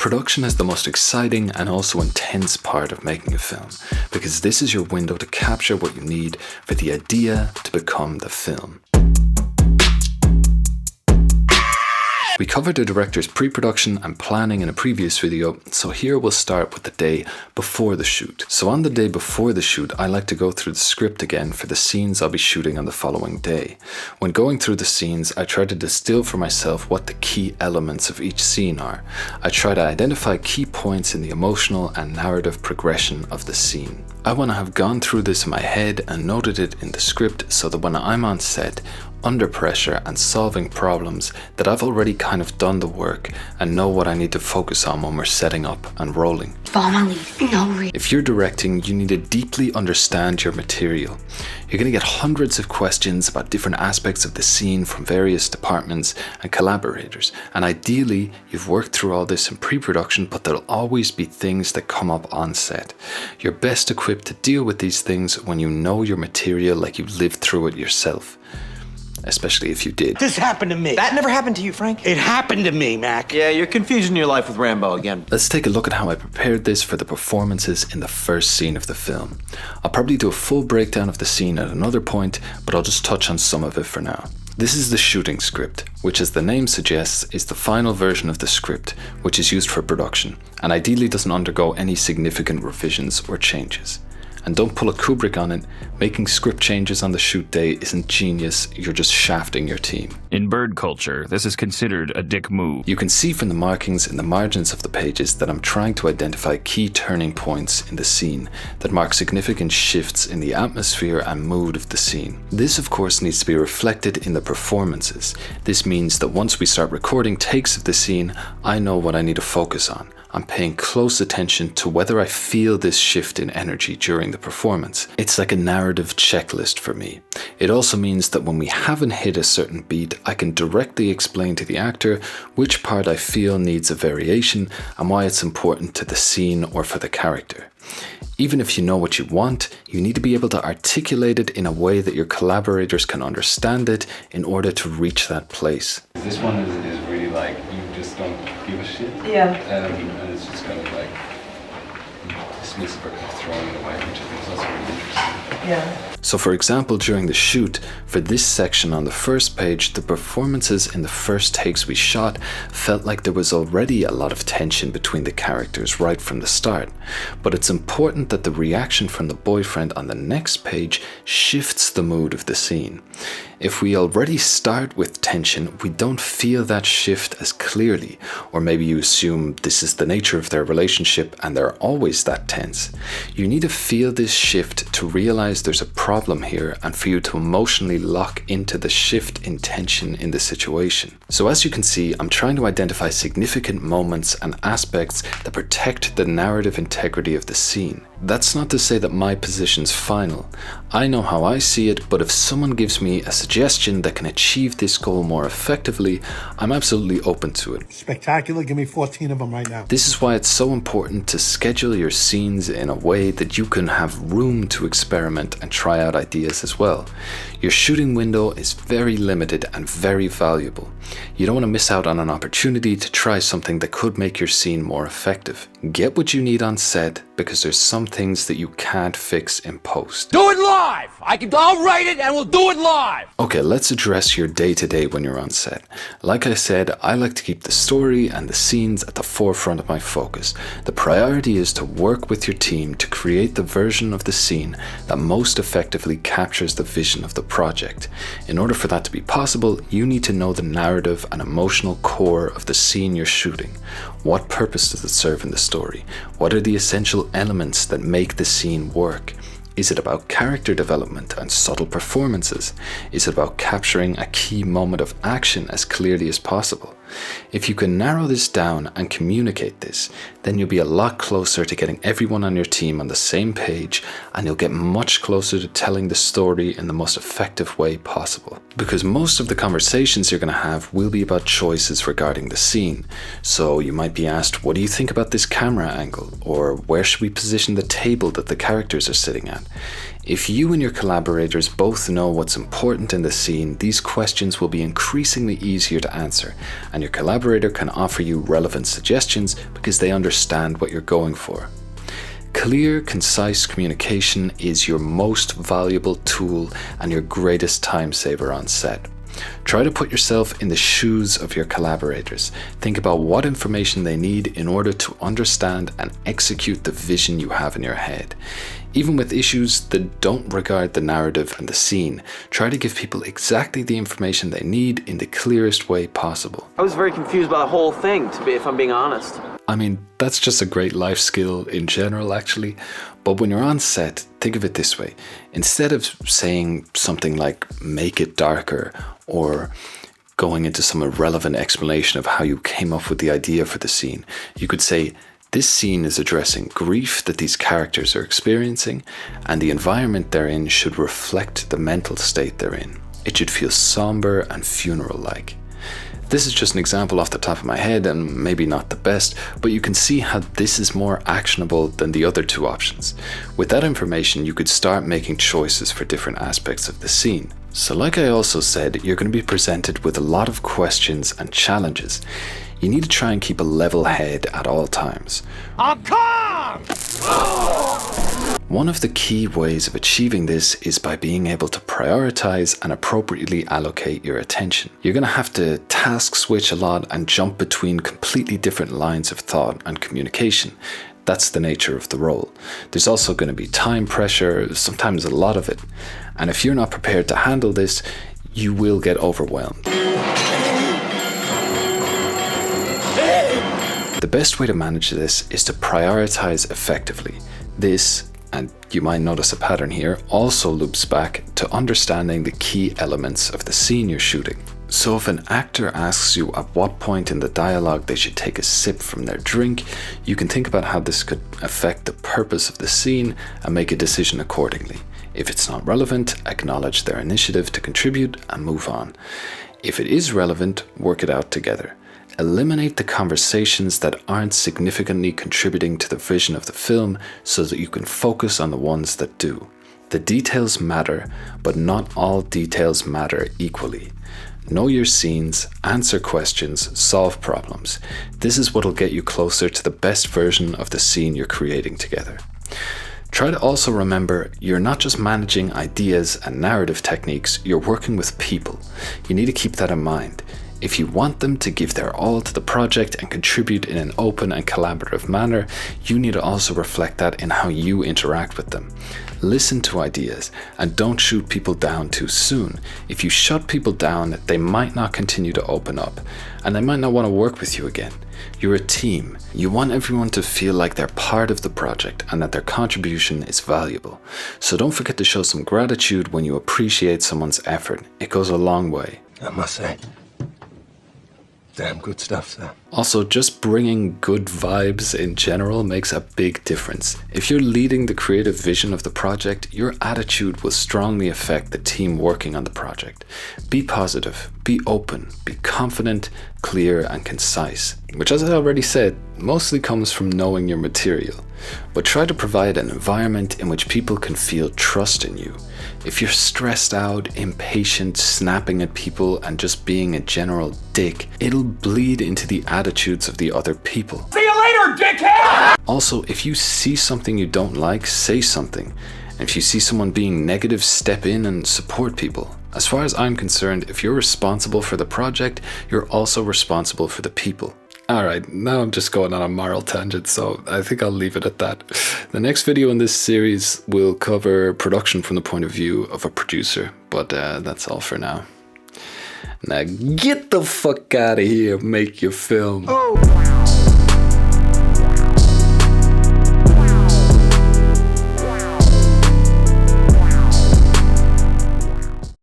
Production is the most exciting and also intense part of making a film, because this is your window to capture what you need for the idea to become the film. We covered the director's pre-production and planning in a previous video, so here we'll start with the day before the shoot. So on the day before the shoot, I like to go through the script again for the scenes I'll be shooting on the following day. When going through the scenes, I try to distill for myself what the key elements of each scene are. I try to identify key points in the emotional and narrative progression of the scene. I want to have gone through this in my head and noted it in the script so that when I'm on set, under pressure and solving problems, that I've already kind of done the work and know what I need to focus on when we're setting up and rolling. Follow my lead. No. If you're directing, you need to deeply understand your material. You're going to get hundreds of questions about different aspects of the scene from various departments and collaborators, and ideally you've worked through all this in pre-production, but there'll always be things that come up on set. You're best equipped to deal with these things when you know your material like you lived through it yourself. Especially if you did. This happened to me. That never happened to you, Frank? It happened to me, Mac. Yeah, you're confusing your life with Rambo again. Let's take a look at how I prepared this for the performances in the first scene of the film. I'll probably do a full breakdown of the scene at another point, but I'll just touch on some of it for now. This is the shooting script, which as the name suggests is the final version of the script, which is used for production, and ideally doesn't undergo any significant revisions or changes. And don't pull a Kubrick on it, making script changes on the shoot day isn't genius, you're just shafting your team. In bird culture, this is considered a dick move. You can see from the markings in the margins of the pages that I'm trying to identify key turning points in the scene that mark significant shifts in the atmosphere and mood of the scene. This of course needs to be reflected in the performances. This means that once we start recording takes of the scene, I know what I need to focus on. I'm paying close attention to whether I feel this shift in energy during the performance. It's like a narrative checklist for me. It also means that when we haven't hit a certain beat, I can directly explain to the actor which part I feel needs a variation and why it's important to the scene or for the character. Even if you know what you want, you need to be able to articulate it in a way that your collaborators can understand it in order to reach that place. This one is really like, you just don't give a shit. Yeah. And it's just kind of like dismissive or kind of throwing it away, which I think is also really interesting. Yeah. So for example, during the shoot, for this section on the first page, the performances in the first takes we shot felt like there was already a lot of tension between the characters right from the start. But it's important that the reaction from the boyfriend on the next page shifts the mood of the scene. If we already start with tension, we don't feel that shift as clearly, or maybe you assume this is the nature of their relationship and they're always that tense. You need to feel this shift to realize there's a problem here and for you to emotionally lock into the shift in tension in the situation. So as you can see, I'm trying to identify significant moments and aspects that protect the narrative integrity of the scene. That's not to say that my position's final. I know how I see it, but if someone gives me a suggestion that can achieve this goal more effectively, I'm absolutely open to it. Spectacular, give me 14 of them right now. This is why it's so important to schedule your scenes in a way that you can have room to experiment and try out ideas as well. Your shooting window is very limited and very valuable. You don't want to miss out on an opportunity to try something that could make your scene more effective. Get what you need on set, because there's some things that you can't fix in post. Do it live! I'll write it and we'll do it live! Okay, let's address your day-to-day when you're on set. Like I said, I like to keep the story and the scenes at the forefront of my focus. The priority is to work with your team to create the version of the scene that most effectively captures the vision of the project. In order for that to be possible, you need to know the narrative and emotional core of the scene you're shooting. What purpose does it serve in the story? What are the essential elements that make the scene work? Is it about character development and subtle performances? Is it about capturing a key moment of action as clearly as possible? If you can narrow this down and communicate this, then you'll be a lot closer to getting everyone on your team on the same page, and you'll get much closer to telling the story in the most effective way possible. Because most of the conversations you're going to have will be about choices regarding the scene. So you might be asked, what do you think about this camera angle? Or where should we position the table that the characters are sitting at? If you and your collaborators both know what's important in the scene, these questions will be increasingly easier to answer, and your collaborator can offer you relevant suggestions because they understand what you're going for. Clear, concise communication is your most valuable tool and your greatest time saver on set. Try to put yourself in the shoes of your collaborators. Think about what information they need in order to understand and execute the vision you have in your head. Even with issues that don't regard the narrative and the scene, try to give people exactly the information they need in the clearest way possible. I was very confused by the whole thing, if I'm being honest. I mean, that's just a great life skill in general, actually. But when you're on set, think of it this way. Instead of saying something like, make it darker, or going into some irrelevant explanation of how you came up with the idea for the scene, you could say, this scene is addressing grief that these characters are experiencing, and the environment they're in should reflect the mental state they're in. It should feel somber and funeral-like. This is just an example off the top of my head and maybe not the best, but you can see how this is more actionable than the other two options. With that information, you could start making choices for different aspects of the scene. So like I also said, you're going to be presented with a lot of questions and challenges. You need to try and keep a level head at all times. I'm calm! One of the key ways of achieving this is by being able to prioritize and appropriately allocate your attention. You're going to have to task switch a lot and jump between completely different lines of thought and communication. That's the nature of the role. There's also going to be time pressure, sometimes a lot of it. And if you're not prepared to handle this, you will get overwhelmed. The best way to manage this is to prioritize effectively. This, and you might notice a pattern here, also loops back to understanding the key elements of the scene you're shooting. So if an actor asks you at what point in the dialogue they should take a sip from their drink, you can think about how this could affect the purpose of the scene and make a decision accordingly. If it's not relevant, acknowledge their initiative to contribute and move on. If it is relevant, work it out together. Eliminate the conversations that aren't significantly contributing to the vision of the film so that you can focus on the ones that do. The details matter, but not all details matter equally. Know your scenes, answer questions, solve problems. This is what will get you closer to the best version of the scene you're creating together. Try to also remember, you're not just managing ideas and narrative techniques, you're working with people. You need to keep that in mind. If you want them to give their all to the project and contribute in an open and collaborative manner, you need to also reflect that in how you interact with them. Listen to ideas and don't shoot people down too soon. If you shut people down, they might not continue to open up and they might not want to work with you again. You're a team. You want everyone to feel like they're part of the project and that their contribution is valuable. So don't forget to show some gratitude when you appreciate someone's effort. It goes a long way. I must say, damn good stuff, sir. Also, just bringing good vibes in general makes a big difference. If you're leading the creative vision of the project, your attitude will strongly affect the team working on the project. Be positive, be open, be confident, clear, and concise, which, as I already said, mostly comes from knowing your material. But try to provide an environment in which people can feel trust in you. If you're stressed out, impatient, snapping at people, and just being a general dick, it'll bleed into the attitudes of the other people. See you later, dickhead! Also, if you see something you don't like, say something. And if you see someone being negative, step in and support people. As far as I'm concerned, if you're responsible for the project, you're also responsible for the people. Alright, now I'm just going on a moral tangent, so I think I'll leave it at that. The next video in this series will cover production from the point of view of a producer, but that's all for now. Now get the fuck out of here, make your film. Oh.